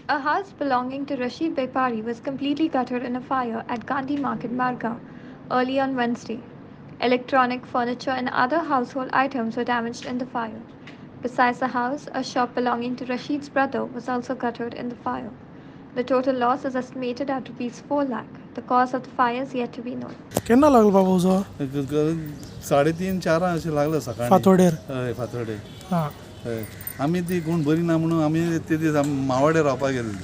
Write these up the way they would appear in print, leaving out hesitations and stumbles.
A house belonging to Rashid Bepari was completely gutted in a fire at Gandhi Market, Margao, early on Wednesday. Electronic, furniture, and other household items were damaged in the fire. Besides the house, a shop belonging to Rashid's brother was also gutted in the fire. The total loss is estimated at Rs 4 lakh. The cause of the fire is yet to be known. केन्ना लागलो बाबा उजो 3:30-4 अशें लागलं सकाळी फातोडेर हय फातोडे हां हय आमी ती कोण बरी ना म्हणून आमी ते दीस मावाडे रावपाक गेल्ले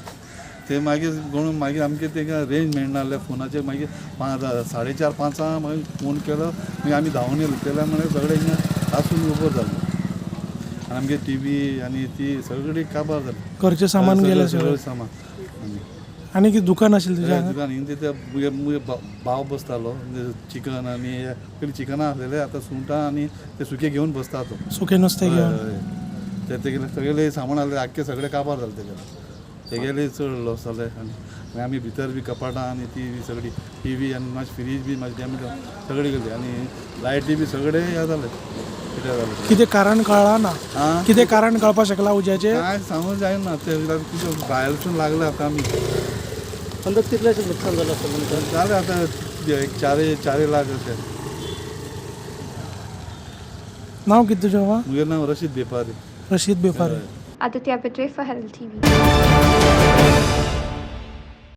ते मागीर कोण मागीर आमगे तेका रेंज मेळनासले फोनाचेर मागीर 4:30-5 मागीर फोन केलो मागीर आमी धांवून येयलो केल्या म्हळ्यार सगळे हिंगा आसून उबो जालो आनी आमगे टीवी आनी ती सगळी काबार जाली घरचें सामान गेलें सगळें सगळें सामान आनी कितें दुकान आशिल्लें तुजें हांगा? दुकान हिंगा ते मुगे भाव बसतालो चिकन आनी पयलीं चिकनां आसलेले आतां सुंगटां आनी ते सुके घेवन बसता तो सुकें नुस्तें घेवन तेगेले सगळे सामान आसलें आख्खे सगळे काबार जाले तेगेले चड लॉस जाले आनी मागीर आमी भितर बी कपाटां आनी ती सगळी टीवी आनी मातशी फ्रीज बी मातशी डॅमेज सगळी गेली आनी लायटी बी सगळे हे जाले कितें जालें कितें कारण कळ्ळां ना कितें कारण कळपाक शकलां उज्याचें काय सांगूंक जायना ते भायरसून लागले आतां आमी अंदाज कितल्याशें नुकसान जालां आसतलें जालें आतां एक 4 लाख अशें नांव कितें तुजें बाबा? म्हजें नांव रशीद बेपारी रशीद बेपारी Aditya Batre for Herald TV.